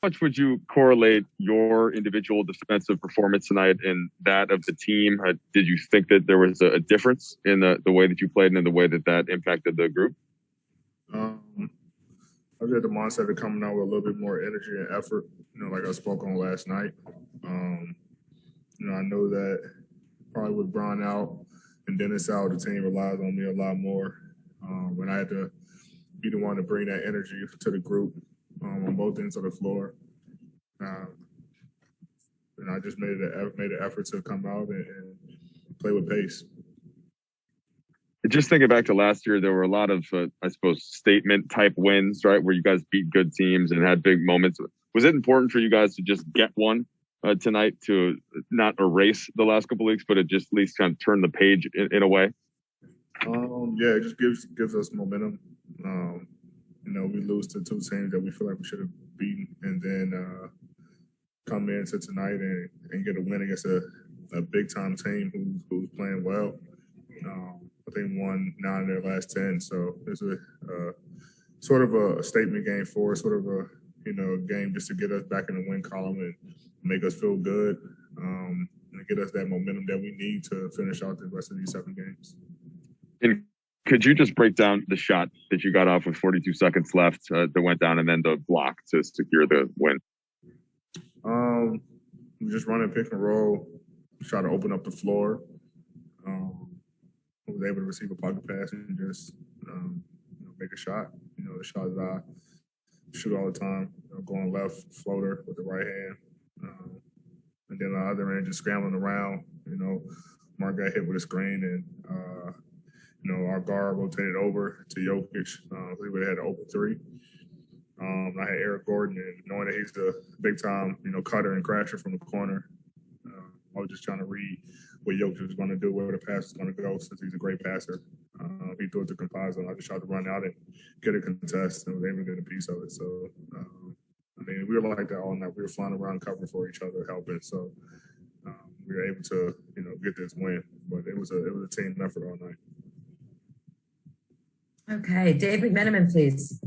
much would you correlate your individual defensive performance tonight and that of the team? Did you think that there was a difference in the way that you played and in the way that impacted the group? I get the mindset of coming out with a little bit more energy and effort, like I spoke on last night. I know that probably with Brian out and Dennis out, the team relies on me a lot more. And I had to be the one to bring that energy to the group on both ends of the floor. And I just made an effort to come out and play with pace. Just thinking back to last year, there were a lot of, I suppose, statement type wins, right, where you guys beat good teams and had big moments. Was it important for you guys to just get one tonight to not erase the last couple of weeks, but it just at least kind of turn the page in a way? Yeah, it just gives us momentum. We lose to two teams that we feel like we should have beaten, and then come into tonight and get a win against a big time team who's playing well. I think won 9 of their last 10, so it's a sort of a statement game for us, sort of a game just to get us back in the win column and make us feel good, and get us that momentum that we need to finish out the rest of these 7 games. And could you just break down the shot that you got off with 42 seconds left that went down, and then the block to secure the win? We just running pick and roll, try to open up the floor. Was able to receive a pocket pass and just make a shot. The shot that I shoot all the time, going left floater with the right hand, and then on the other end just scrambling around. Mark got hit with a screen, and our guard rotated over to Jokic. We would have had an open 3. I had Eric Gordon, and knowing that he's the big time, cutter and crasher from the corner, I was just trying to read what Jokic was going to do, where the pass was going to go, since he's a great passer. He threw it to Composite. I just tried to run out and get a contest, and was able to get a piece of it. So, we were like that all night. We were flying around covering for each other, helping. So, we were able to, get this win. But it was a team effort all night. Okay, Dave McMenamin, please.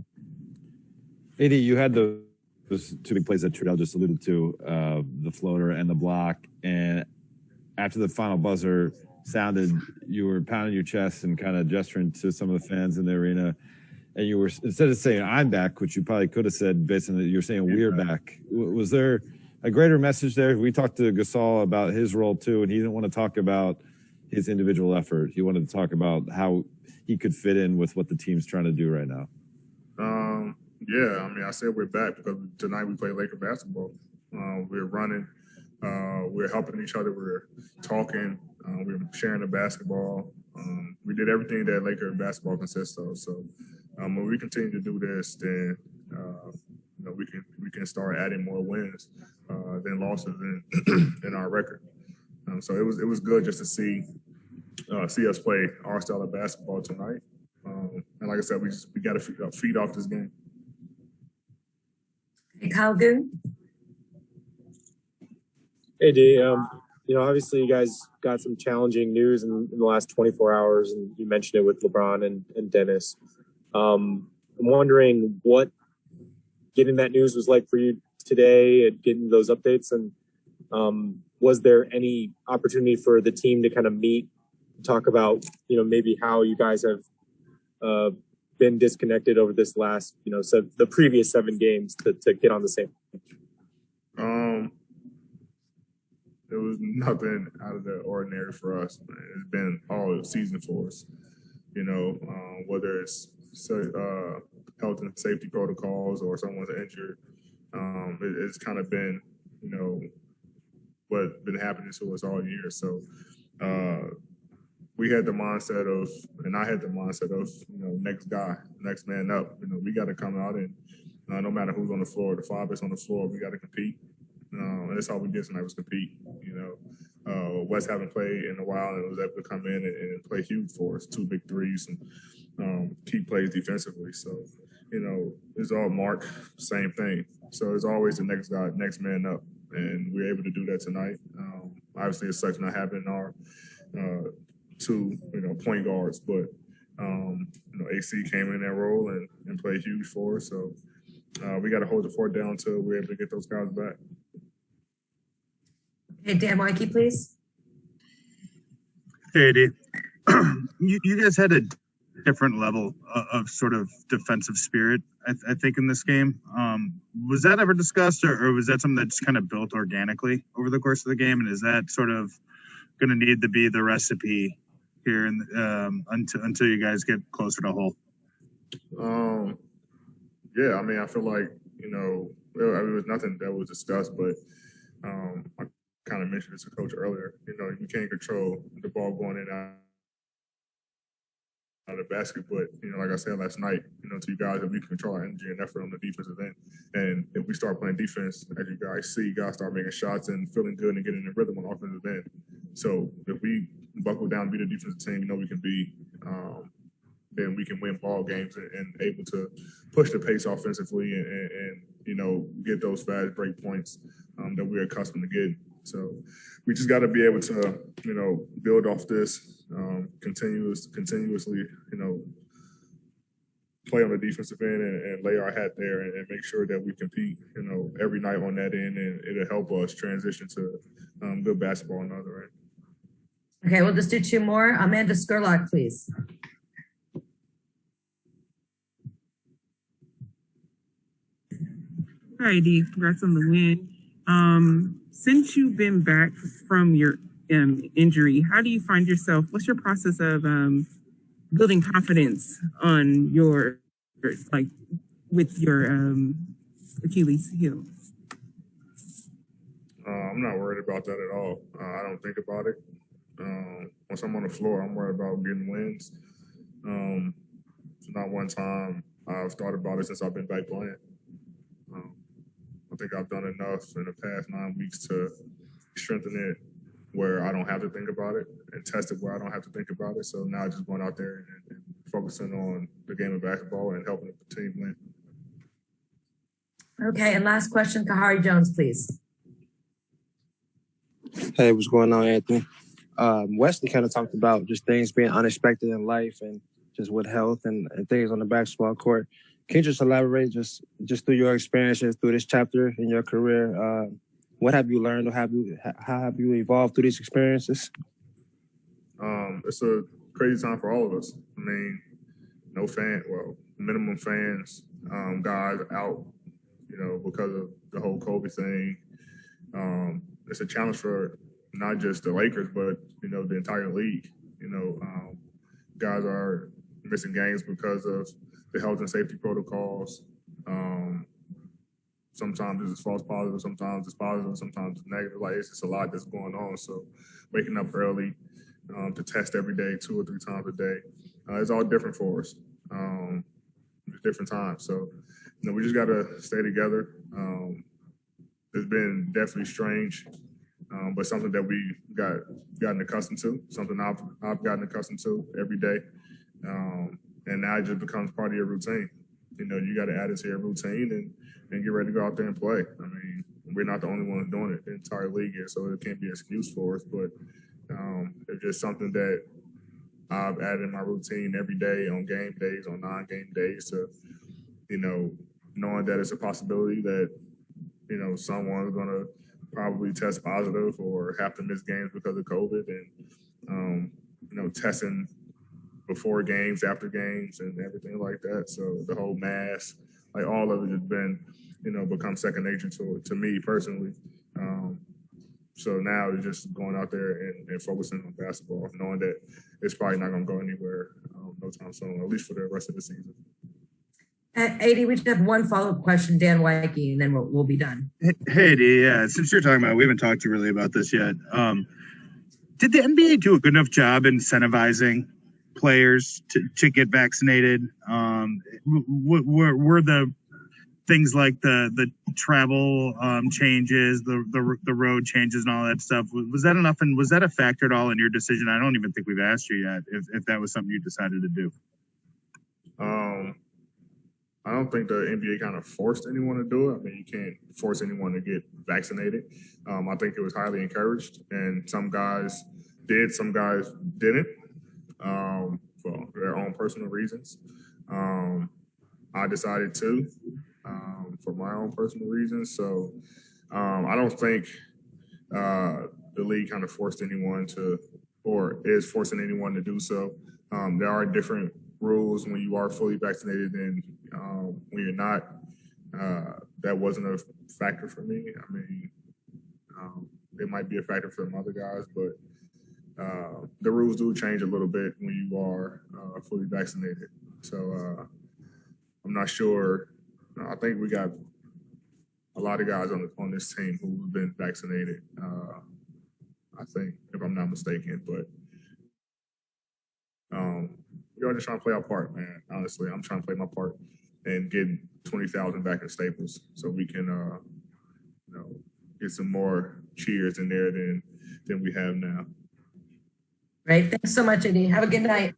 AD, you had those 2 big plays that Trudell just alluded to, the floater and the block. And after the final buzzer sounded, you were pounding your chest and kind of gesturing to some of the fans in the arena. And you were, instead of saying "I'm back," which you probably could have said based on that, you're saying "we're back." Was there a greater message there? We talked to Gasol about his role too, and he didn't want to talk about his individual effort. He wanted to talk about how he could fit in with what the team's trying to do right now. Yeah, I said we're back because tonight we played Laker basketball. We're running. We're helping each other. We're talking. We're sharing the basketball. We did everything that Laker basketball consists of. So when we continue to do this, then we can start adding more wins than losses in our record. So it was good just to see us play our style of basketball tonight. And like I said, we got to feed off this game. Kyle Goon. Hey, D. Obviously you guys got some challenging news in the last 24 hours, and you mentioned it with LeBron and Dennis. I'm wondering what getting that news was like for you today and getting those updates. And was there any opportunity for the team to kind of meet, talk about, maybe how you guys have been disconnected over this last, the previous 7 games to get on the same page? There was nothing out of the ordinary for us. It's been all season for us. Whether it's health and safety protocols or someone's injured, it's kind of been, what's been happening to us all year. So we had the mindset of, and I had the mindset of, next guy, next man up. We got to come out and no matter who's on the floor, the 5 that's on the floor, we got to compete. And that's all we did tonight was compete. Wes haven't played in a while and was able to come in and play huge for us, 2 big threes and key plays defensively. So, it's all Mark, same thing. So it's always the next guy, next man up. And we were able to do that tonight. Obviously, it sucks not having our 2, point guards, but AC came in that role and played huge for us. So We got to hold the fort down until we're able to get those guys back. Okay, Dan Weinke, please. Hey, Eddie. You guys had a different level of sort of defensive spirit, I think, in this game. Was that ever discussed, or was that something that just kind of built organically over the course of the game? And is that sort of going to need to be the recipe here until you guys get closer to whole? Yeah, I mean, I feel like, you know, it was nothing that was discussed, but I kind of mentioned it to Coach earlier. You know, you can't control the ball going in and out of the basket, but, you know, like I said last night, you know, to you guys, if we can control our energy and effort on the defensive end, and if we start playing defense, as you guys see, you guys start making shots and feeling good and getting in rhythm on offensive end. So if we buckle down and be the defensive team, you know, we can be, then we can win ball games and able to push the pace offensively and you know, get those fast break points that we're accustomed to getting. So we just got to be able to, you know, build off this continuously, you know, play on the defensive end and lay our hat there and make sure that we compete, you know, every night on that end, and it'll help us transition to good basketball on the other end. Okay, we'll just do two more. Amanda Skurlock, please. Hi, Dee. Congrats on the win. Since you've been back from your injury, how do you find yourself? What's your process of building confidence on your, like, with your Achilles heel? I'm not worried about that at all. I don't think about it. Once I'm on the floor, I'm worried about getting wins. It's not one time I've thought about it since I've been back playing. I think I've done enough in the past 9 weeks to strengthen it where I don't have to think about it and test it where I don't have to think about it. So now just going out there and focusing on the game of basketball and helping the team win. Okay, and last question, Kahari Jones, please. Hey, what's going on, Anthony? Wesley kind of talked about just things being unexpected in life and just with health and things on the basketball court. Can you just elaborate just through your experiences through this chapter in your career? What have you learned, or how have you evolved through these experiences? It's a crazy time for all of us. I mean, minimum fans, guys out, you know, because of the whole COVID thing. It's a challenge for not just the Lakers, but, you know, the entire league. You know, guys are missing games because of the health and safety protocols. Sometimes it's false positive, sometimes it's positive, sometimes it's negative. Like, it's just a lot that's going on. So waking up early to test every day, 2 or 3 times a day, it's all different for us. Different times. So, you know, we just got to stay together. It's been definitely strange, but something that we gotten accustomed to, something I've gotten accustomed to every day. And now it just becomes part of your routine. You know, you got to add it to your routine and get ready to go out there and play. I mean, we're not the only ones doing it. The entire league is, so it can't be an excuse for us. But it's just something that I've added in my routine every day on game days, on non-game days, to, you know, knowing that it's a possibility that, you know, someone's going to probably test positive or have to miss games because of COVID, and, you know, testing before games, after games, and everything like that. So the whole mask, like, all of it has been, you know, become second nature to me personally. So now it's just going out there and focusing on basketball, knowing that it's probably not going to go anywhere no time soon, at least for the rest of the season. AD, we just have one follow-up question, Dan Weinke, and then we'll be done. Hey, Eddie, yeah, since you're talking about it, we haven't talked to you really about this yet. Did the NBA do a good enough job incentivizing players to get vaccinated? Were the things like the travel changes, the road changes, and all that stuff, was that enough? And was that a factor at all in your decision? I don't even think we've asked you yet if that was something you decided to do. I don't think the NBA kind of forced anyone to do it. I mean, you can't force anyone to get vaccinated. I think it was highly encouraged, and some guys did, some guys didn't, for their own personal reasons. I decided to, for my own personal reasons. So I don't think the league kind of forced anyone to, or is forcing anyone to do so. There are different rules when you are fully vaccinated and when you're not. That wasn't a factor for me. I mean, it might be a factor for some other guys, but the rules do change a little bit when you are fully vaccinated. So I'm not sure. I think we got a lot of guys on this team who have been vaccinated. I think, if I'm not mistaken, but we're just trying to play our part, man. Honestly, I'm trying to play my part and get 20,000 back in Staples so we can, get some more cheers in there than we have now. Great. Thanks so much, Eddie. Have a good night.